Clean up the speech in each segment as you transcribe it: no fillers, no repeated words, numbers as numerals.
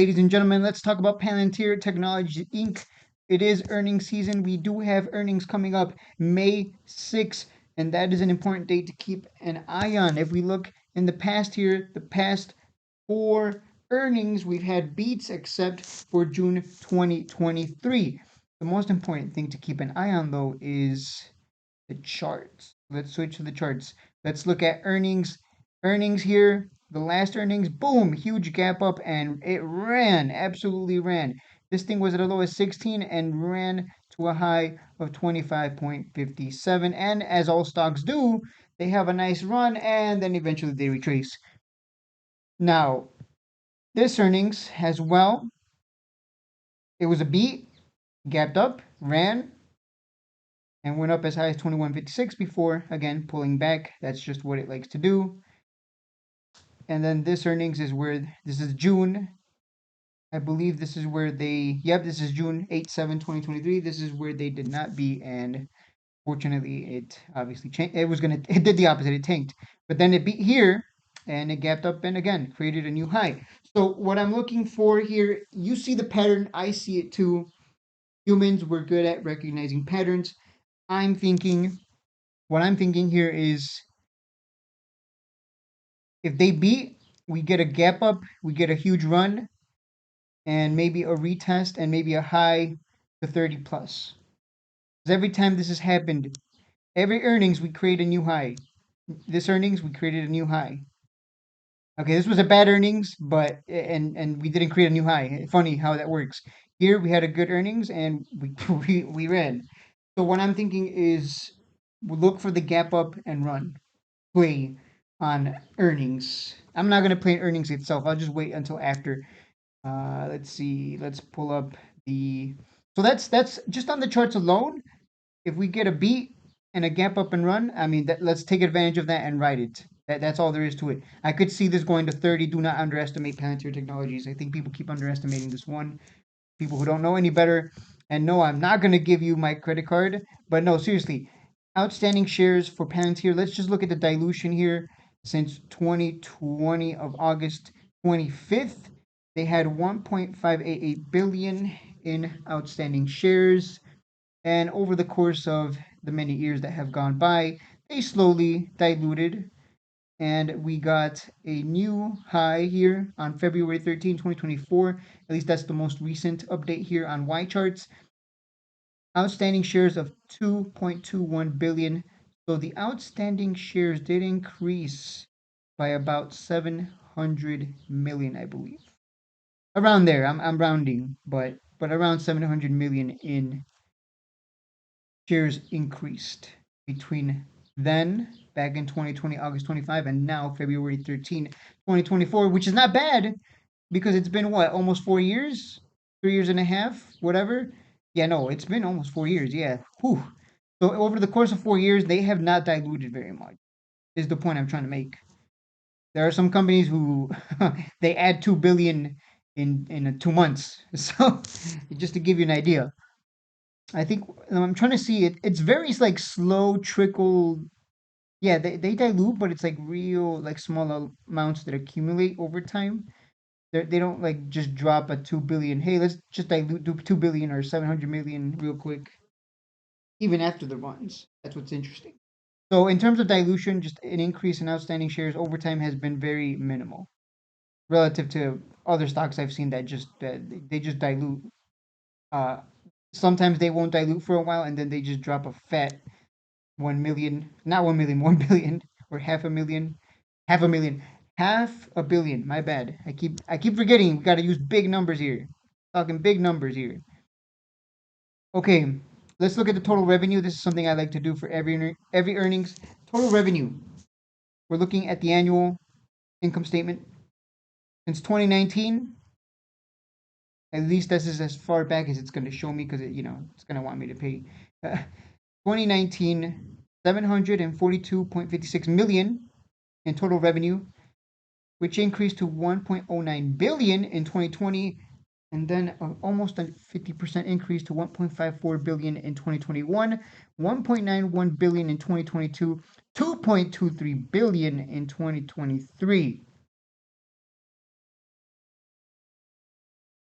Ladies and gentlemen, let's talk about Pltr Technologies Inc. It is earnings season. We do have earnings coming up May 6th, and that is an important date to keep an eye on. If we look in the past here, the past four earnings, we've had beats except for June 2023. The most important thing to keep an eye on, though, is the charts. Let's switch to the charts. Let's look at earnings. Earnings here, the last earnings, boom, huge gap up, and it ran, absolutely ran. This thing was at a low of 16 and ran to a high of 25.57. And as all stocks do, they have a nice run and then eventually they retrace. Now, this earnings as well, it was a beat, gapped up, ran, and went up as high as 21.56 before, again, pulling back. That's just what it likes to do. And then this earnings is where, this is June. I believe this is where they, yep, this is June 8/7/2023. This is where they did not beat, and fortunately, it obviously changed. It did the opposite, it tanked. But then it beat here, and it gapped up and again created a new high. So what I'm looking for here, you see the pattern, I see it too. Humans, we're good at recognizing patterns. I'm thinking, what I'm thinking here is if they beat, we get a gap up, we get a huge run, and maybe a retest, and maybe a high to 30 plus. Because every time this has happened, every earnings, we create a new high. This earnings, we created a new high. Okay, this was a bad earnings, but and we didn't create a new high. Funny how that works. Here we had a good earnings and we we ran. So what I'm thinking is look for the gap up and run. Play on earnings. I'm not gonna play earnings itself. I'll just wait until after. Let's see. Let's pull up the. So that's just on the charts alone. If we get a beat and a gap up and run, I mean, let's take advantage of that and ride it. That's all there is to it. I could see this going to 30. Do not underestimate Pltr Technologies. I think people keep underestimating this one. People who don't know any better. And no, I'm not going to give you my credit card. But no, seriously, outstanding shares for Palantir. Let's just look at the dilution here since 2020 of August 25th. They had 1.588 billion in outstanding shares. And over the course of the many years that have gone by, they slowly diluted. And we got a new high here on February 13, 2024. At least that's the most recent update here on Y charts. Outstanding shares of 2.21 billion. So the outstanding shares did increase by about 700 million, I believe. Around there. I'm rounding, but around 700 million in shares increased between then, back in 2020, August 25, and now, February 13, 2024, which is not bad because it's been what, almost 4 years? 3 years and a half? Whatever? Yeah, no, it's been almost 4 years. Yeah. Whew. So, over the course of 4 years, they have not diluted very much, is the point I'm trying to make. There are some companies who they add 2 billion in 2 months. So, just to give you an idea. I think I'm trying to see it. It's very like slow trickle. Yeah, they dilute, but it's like real like small amounts that accumulate over time. They don't like just drop a 2 billion. Hey, let's just dilute do 2 billion or 700 million real quick, even after the runs. That's what's interesting. So in terms of dilution, just an increase in outstanding shares over time has been very minimal relative to other stocks I've seen that just they just dilute. Uh, Sometimes they won't dilute for a while, and then they just drop a fat 1 million, not 1 million, 1 billion, or half a million, half a billion. My bad. I keep forgetting. We got to use big numbers here. Talking big numbers here. Okay, let's look at the total revenue. This is something I like to do for every earnings. Total revenue. We're looking at the annual income statement since 2019. At least this is as far back as it's going to show me because it's going to want me to pay. 2019, 742.56 million in total revenue, which increased to 1.09 billion in 2020, and then almost a 50% increase to 1.54 billion in 2021, 1.91 billion in 2022, 2.23 billion in 2023.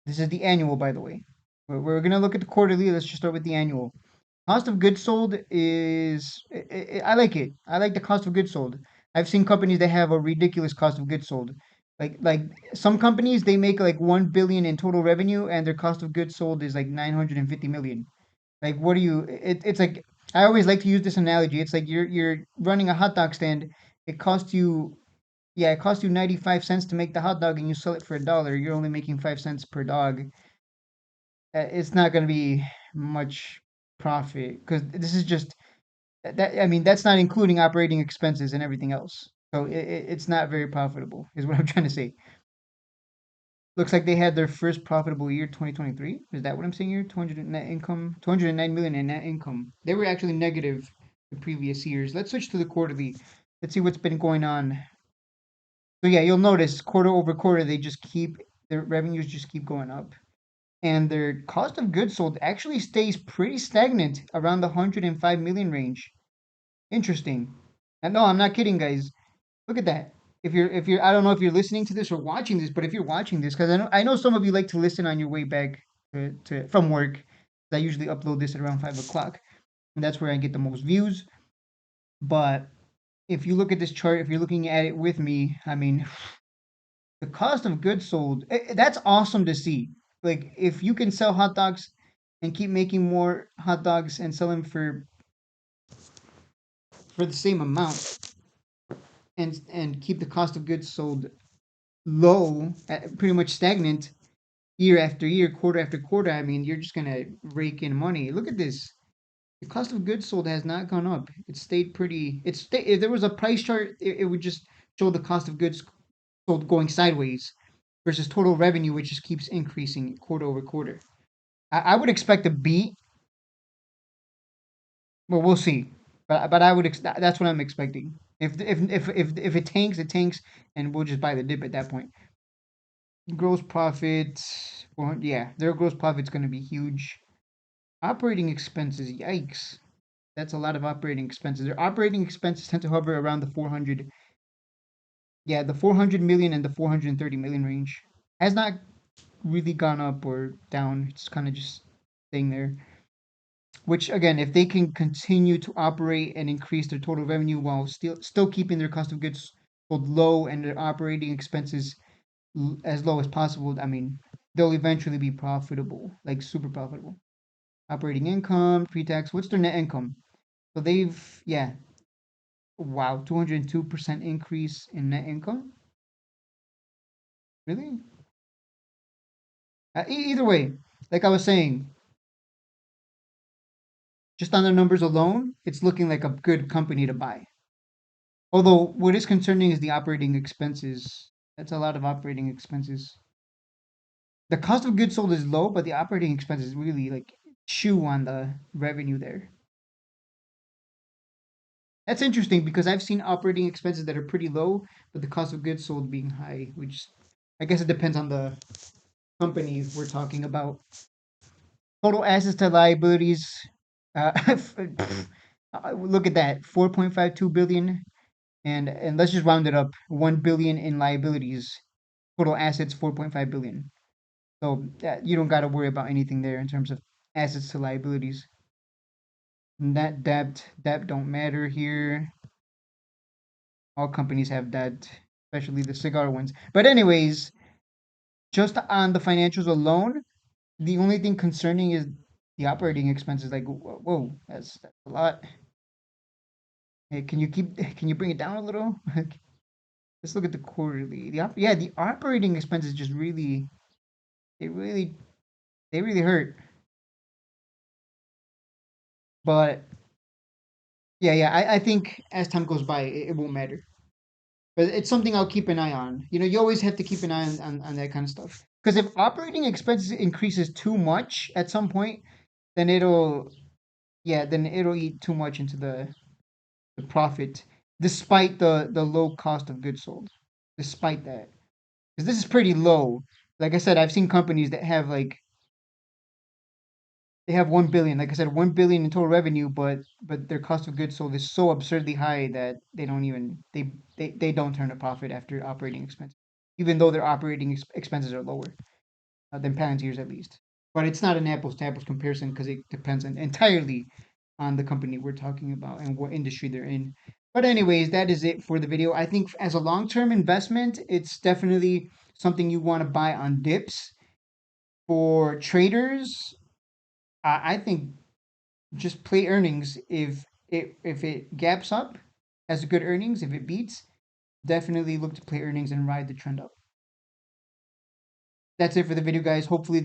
This is the annual, by the way. We're gonna look at the quarterly. Let's just start with the annual. Cost of goods sold is I like it. I like the cost of goods sold. I've seen companies that have a ridiculous cost of goods sold. Like some companies they make like 1 billion in total revenue and their cost of goods sold is like 950 million. Like what do you it's like I always like to use this analogy. It's like you're running a hot dog stand. It costs you yeah, it costs you 95 cents to make the hot dog and you sell it for $1. You're only making 5 cents per dog. It's not going to be much profit because this is just that I mean that's not including operating expenses and everything else. So it's not very profitable is what I'm trying to say. Looks like they had their first profitable year 2023. Is that what I'm saying here? 200 net income, 209 million in net income. They were actually negative the previous years. Let's switch to the quarterly. Let's see what's been going on. So yeah, you'll notice quarter over quarter they just keep their revenues just keep going up. And their cost of goods sold actually stays pretty stagnant around the 105 million range. Interesting. And no, I'm not kidding, guys. Look at that. If you're I don't know if you're listening to this or watching this, but if you're watching this, because I know some of you like to listen on your way back to from work. I usually upload this at around 5 o'clock, and that's where I get the most views. But if you look at this chart, if you're looking at it with me, I mean, the cost of goods sold, that's awesome to see. Like if you can sell hot dogs and keep making more hot dogs and sell them for the same amount and keep the cost of goods sold low, pretty much stagnant year after year, quarter after quarter, I mean, you're just gonna rake in money. Look at this. The cost of goods sold has not gone up. It stayed pretty. If there was a price chart, it would just show the cost of goods sold going sideways versus total revenue, which just keeps increasing quarter over quarter. I would expect a beat. Well, we'll see. But I would that's what I'm expecting. If it tanks, it tanks, and we'll just buy the dip at that point. Gross profit, well, yeah, their gross profit's going to be huge. Operating expenses, yikes. That's a lot of operating expenses. Their operating expenses tend to hover around the 400, yeah, the 400 million and the 430 million range. Has not really gone up or down. It's kind of just staying there. Which again, if they can continue to operate and increase their total revenue while still keeping their cost of goods sold low and their operating expenses as low as possible, I mean, they'll eventually be profitable, like super profitable. Operating income, pre-tax, what's their net income? So yeah, wow, 202% increase in net income? Really? Either way, like I was saying, just on the numbers alone, it's looking like a good company to buy. Although, what is concerning is the operating expenses. That's a lot of operating expenses. The cost of goods sold is low, but the operating expenses really like chew on the revenue there. That's interesting because I've seen operating expenses that are pretty low, but the cost of goods sold being high, which I guess it depends on the company we're talking about. Total assets to liabilities. Uh, look at that, 4.52 billion, and let's just round it up, 1 billion in liabilities. Total assets 4.5 billion. So you don't got to worry about anything there in terms of assets to liabilities. Net debt don't matter here. All companies have debt, especially the cigar ones. But anyways, just on the financials alone, the only thing concerning is the operating expenses. Like, whoa, that's a lot. Hey, can you bring it down a little? Let's look at the quarterly. Yeah, the operating expenses just really, they really, they really hurt. But yeah, I think as time goes by, it won't matter. But it's something I'll keep an eye on. You know, you always have to keep an eye on that kind of stuff. Because if operating expenses increases too much at some point, then then it'll eat too much into the profit, despite the low cost of goods sold. Despite that, because this is pretty low. Like I said, I've seen companies that have like they have 1 billion. Like I said, 1 billion in total revenue, but their cost of goods sold is so absurdly high that they don't even they don't turn a profit after operating expenses, even though their operating expenses are lower. than Palantir's at least. But it's not an apples to apples comparison because it depends entirely on the company we're talking about and what industry they're in. But anyways, that is it for the video. I think as a long-term investment, it's definitely something you want to buy on dips. For traders, I think just play earnings. If it gaps up, has good earnings. If it beats, definitely look to play earnings and ride the trend up. That's it for the video, guys. Hopefully